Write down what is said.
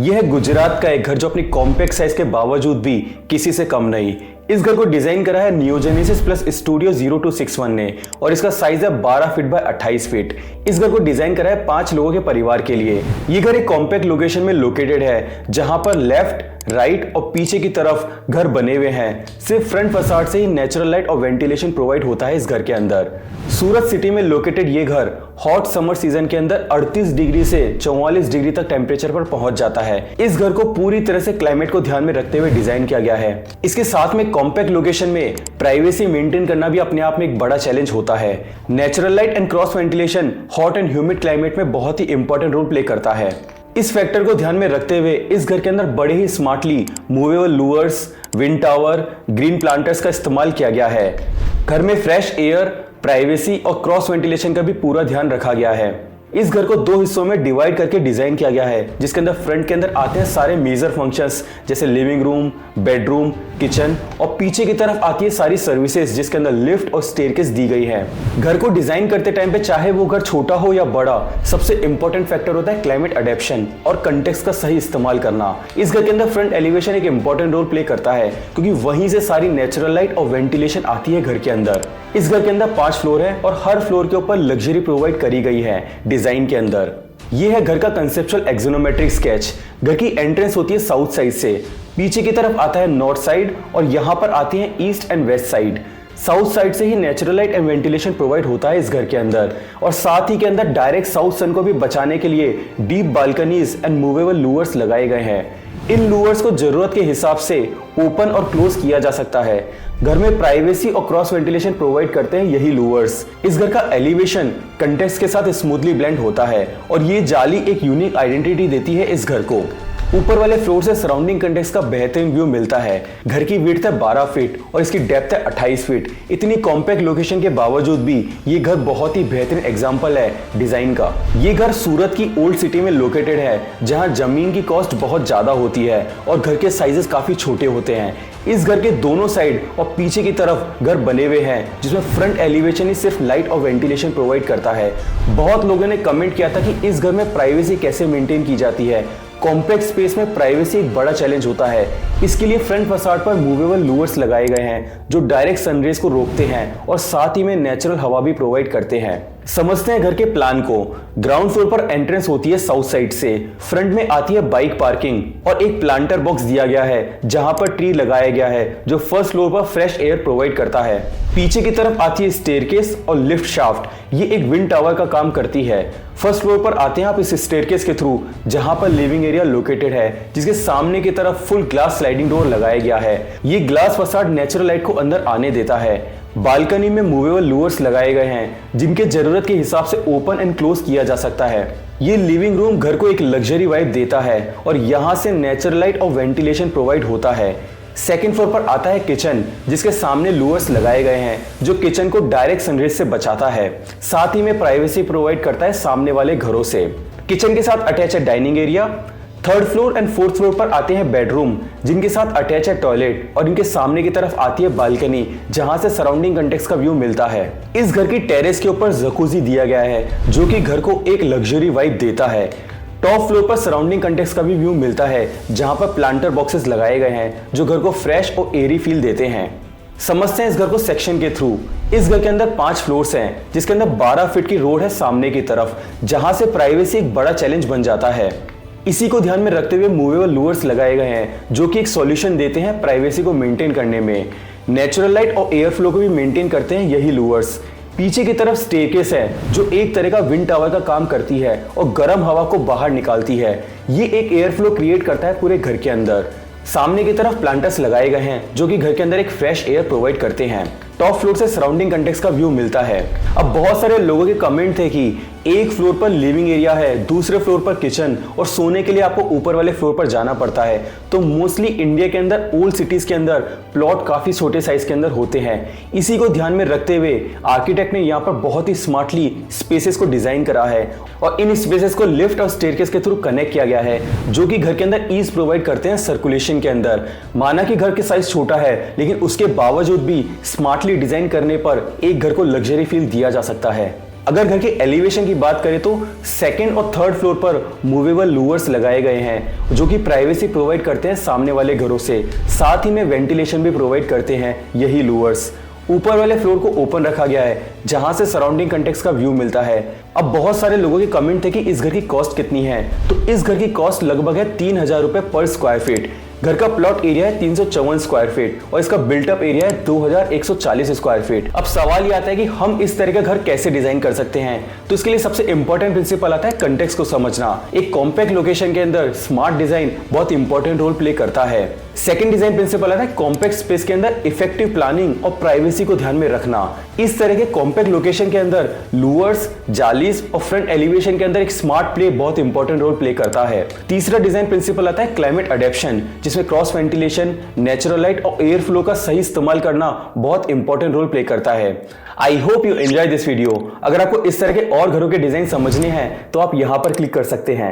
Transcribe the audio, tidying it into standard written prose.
यह है गुजरात का एक घर जो अपनी कॉम्पैक्ट साइज के बावजूद भी किसी से कम नहीं। इस घर को डिजाइन करा है नियोजेनेसिस प्लस स्टूडियो 0261 ने और इसका साइज है 12 फीट बाय 28 फीट। इस घर को डिजाइन करा है 5 लोगों के परिवार के लिए। ये घर एक कॉम्पैक्ट लोकेशन में लोकेटेड है जहां पर लेफ्ट, राइट और पीछे की तरफ घर बने हुए हैं। सिर्फ फ्रंट फसाड से ही नेचुरल लाइट और वेंटिलेशन प्रोवाइड होता है इस घर के अंदर। सूरत सिटी में लोकेटेड ये घर हॉट समर सीजन के अंदर 38 डिग्री से 44 डिग्री तक टेम्परेचर पर पहुंच जाता है। इस घर को पूरी तरह से क्लाइमेट को ध्यान में रखते हुए डिजाइन किया गया है। इसके साथ में कॉम्पैक्ट लोकेशन में प्राइवेसी मेंटेन करना भी अपने आप में एक बड़ा चैलेंज होता है। Natural light and cross ventilation hot and humid climate में बहुत ही इंपॉर्टेंट रोल प्ले करता है। इस फैक्टर को ध्यान में रखते हुए इस घर के अंदर बड़े ही smartly movable louvers, wind tower, green planters का इस्तेमाल किया गया है। घर में फ्रेश एयर, प्राइवेसी और क्रॉस वेंटिलेशन का भी पूरा ध्यान रखा गया है। इस घर को 2 हिस्सों में डिवाइड करके डिजाइन किया गया है, जिसके अंदर फ्रंट के अंदर आते हैं सारे मेजर फंक्शंस जैसे लिविंग रूम, बेडरूम, किचन और पीछे की तरफ आती है सारी सर्विसेज जिसके अंदर लिफ्ट और स्टेयरकेस दी गई है। घर को डिजाइन करते टाइम पे चाहे वो घर छोटा हो या बड़ा, सबसे इंपॉर्टेंट फैक्टर होता है क्लाइमेट अडेप्शन और कंटेक्स्ट का सही इस्तेमाल करना। इस घर के अंदर फ्रंट एलिवेशन एक इंपॉर्टेंट रोल प्ले करता है क्योंकि वहीं से सारी नेचुरल लाइट और वेंटिलेशन आती है घर के अंदर। इस घर के अंदर 5 फ्लोर है और हर फ्लोर के ऊपर लग्जरी प्रोवाइड करी गई है डिजाइन के अंदर। यह है घर का कंसेप्चुअल एक्सोनोमेट्रिक स्केच। घर की एंट्रेंस होती है साउथ साइड से, पीछे की तरफ आता है नॉर्थ साइड और यहां पर आती है east and west side. South side से ही natural light and ventilation provide होता है इस घर के अंदर और साथ ही के अंदर डायरेक्ट साउथ सन को भी बचाने के लिए deep balconies and movable louvres लगाए गए हैं। इन लूवर्स को जरूरत के हिसाब से ओपन और क्लोज किया जा सकता है। घर में प्राइवेसी और क्रॉस वेंटिलेशन प्रोवाइड करते हैं यही लूवर्स। इस घर का एलिवेशन कंटेक्स्ट के साथ स्मूथली ब्लेंड होता है और ये जाली एक यूनिक आइडेंटिटी देती है इस घर को। ऊपर वाले फ्लोर से सराउंडिंग कंटेक्स्ट का बेहतरीन व्यू मिलता है। घर की विड्थ है 12 फीट और इसकी डेप्थ है 28 फीट। इतनी कॉम्पैक्ट लोकेशन के बावजूद भी ये घर बहुत ही बेहतरीन एग्जांपल है डिजाइन का। ये घर सूरत की ओल्ड सिटी में लोकेटेड है जहां जमीन की कॉस्ट बहुत ज्यादा होती है और घर के साइजेस काफी छोटे होते हैं। इस घर के दोनों साइड और पीछे की तरफ घर बने हुए हैं जिसमें फ्रंट एलिवेशन ही सिर्फ लाइट और वेंटिलेशन प्रोवाइड करता है। बहुत लोगों ने कमेंट किया था कि इस घर में प्राइवेसी कैसे मेंटेन की जाती है। कॉम्पैक्ट स्पेस में प्राइवेसी एक बड़ा चैलेंज होता है। इसके लिए फ्रंट फसाड पर मूवेबल लूवर्स लगाए गए हैं जो डायरेक्ट सनरेज को रोकते हैं और साथ ही में नेचुरल हवा भी प्रोवाइड करते हैं। समझते हैं घर के प्लान को। ग्राउंड फ्लोर पर एंट्रेंस होती है साउथ साइड से। फ्रंट में आती है बाइक पार्किंग और एक प्लांटर बॉक्स दिया गया है जहां पर ट्री लगाया गया है जो फर्स्ट फ्लोर पर फ्रेश एयर प्रोवाइड करता है। पीछे की तरफ आती है स्टेयरकेस और लिफ्ट शाफ्ट। ये एक विंड टावर का काम करती है। फर्स्ट फ्लोर पर आते हैं आप इस स्टेयरकेस के थ्रू जहां पर लिविंग एरिया लोकेटेड है जिसके सामने की तरफ फुल ग्लास स्लाइडिंग डोर लगाया गया है। ये ग्लास फसाड नेचुरल लाइट को अंदर आने देता है। बालकनी में मूवेबल लूवर्स लगाए गए हैं जिनके जरूरत के हिसाब से ओपन एंड क्लोज किया जा सकता है। ये लिविंग रूम घर को एक लग्जरी वाइब देता है और यहाँ से नेचुरल लाइट और वेंटिलेशन प्रोवाइड होता है। सेकंड फ्लोर पर आता है किचन जिसके सामने लूवर्स लगाए गए हैं जो किचन को डायरेक्ट सनरेज से बचाता है। साथ ही में प्राइवेसी प्रोवाइड करता है सामने वाले घरों से। किचन के साथ अटैच है dining area. Third floor and fourth floor पर आते हैं बेडरूम जिनके साथ अटैच है टॉयलेट और इनके सामने की तरफ आती है बालकनी जहां से सराउंडिंग कंटेक्स्ट का व्यू मिलता है। इस घर की टेरेस के ऊपर जकूजी दिया गया है जो कि घर को एक लग्जरी वाइब देता है। टॉप फ्लोर पर सराउंडिंग कंटेक्स्ट का भी व्यू मिलता है जहां पर प्लांटर बॉक्सेस लगाए गए हैं जो घर को फ्रेश और एरी फील देते हैं। समझते हैं इस घर को सेक्शन के थ्रू। इस घर के अंदर 5 फ्लोर्स हैं जिसके अंदर 12 फीट की रोड है सामने की तरफ जहां से प्राइवेसी एक बड़ा चैलेंज बन जाता है। इसी को ध्यान में रखते हुए मूवेबल लूवर्स लगाए गए हैं जो कि एक सॉल्यूशन देते हैं प्राइवेसी को मेंटेन करने में। नेचुरल लाइट और एयर फ्लो को भी मेंटेन करते हैं यही लूवर्स। पीछे की तरफ स्टेयरकेस है जो एक तरह का विंड टावर का काम करती है और गर्म हवा को बाहर निकालती है। ये एक एयर फ्लो क्रिएट करता है पूरे घर के अंदर। सामने की तरफ प्लांटर्स लगाए गए हैं जो कि घर के अंदर एक फ्रेश एयर प्रोवाइड करते हैं। टॉप फ्लोर से सराउंडिंग कंटेक्स्ट का व्यू मिलता है। अब बहुत सारे लोगों के कमेंट थे कि एक फ्लोर पर लिविंग एरिया है, दूसरे फ्लोर पर किचन और सोने के लिए आपको ऊपर वाले फ्लोर पर जाना पड़ता है। तो मोस्टली इंडिया के अंदर ओल्ड सिटीज के अंदर प्लॉट काफी छोटे साइज के अंदर होते हैं। इसी को ध्यान में रखते हुए आर्किटेक्ट ने यहाँ पर बहुत ही स्मार्टली स्पेसेस को डिजाइन करा है और इन स्पेसेस को लिफ्ट और स्टेयरकेस के थ्रू कनेक्ट किया गया है जो कि घर के अंदर ईज प्रोवाइड करते हैं सर्कुलेशन के अंदर। माना कि घर के साइज छोटा है लेकिन उसके बावजूद भी स्मार्टली डिजाइन करने पर एक घर को लग्जरी फील दिया जा सकता है। अगर घर के एलिवेशन की बात करें तो सेकंड और थर्ड फ्लोर पर मूवेबल लूवर्स लगाए गए हैं जो कि प्राइवेसी प्रोवाइड करते हैं सामने वाले घरों से, साथ ही में वेंटिलेशन भी प्रोवाइड करते हैं यही लूवर्स। ऊपर वाले फ्लोर को ओपन रखा गया है जहां से सराउंडिंग कंटेक्स का व्यू मिलता है। अब बहुत सारे लोगों के कमेंट थे कि इस घर की कॉस्ट कितनी है, तो इस घर की कॉस्ट लगभग है 3000 रुपए पर स्क्वायर फीट। घर का प्लॉट एरिया है 354 स्क्वायर फीट और इसका बिल्टअप एरिया है 2140 स्क्वायर फीट। अब सवाल ये आता है कि हम इस तरह का घर कैसे डिजाइन कर सकते हैं, तो इसके लिए सबसे इंपॉर्टेंट प्रिंसिपल आता है कंटेक्स्ट को समझना। एक कॉम्पैक्ट लोकेशन के अंदर स्मार्ट डिजाइन बहुत इंपॉर्टेंट रोल प्ले करता है। सेकंड डिजाइन प्रिंसिपल आता है कॉम्पैक्ट स्पेस के अंदर इफेक्टिव प्लानिंग और प्राइवेसी को ध्यान में रखना। इस तरह के कॉम्पैक्ट लोकेशन के अंदर लूवर्स, जालीज और फ्रंट एलिवेशन के अंदर एक स्मार्ट प्ले बहुत इंपॉर्टेंट रोल प्ले करता है। तीसरा डिजाइन प्रिंसिपल आता है क्लाइमेट अडेप्शन, जिसमें क्रॉस वेंटिलेशन, नेचुरल लाइट और एयर फ्लो का सही इस्तेमाल करना बहुत इंपॉर्टेंट रोल प्ले करता है। I hope you enjoy this video. अगर आपको इस तरह के और घरों के डिजाइन समझने हैं तो आप यहां पर क्लिक कर सकते हैं।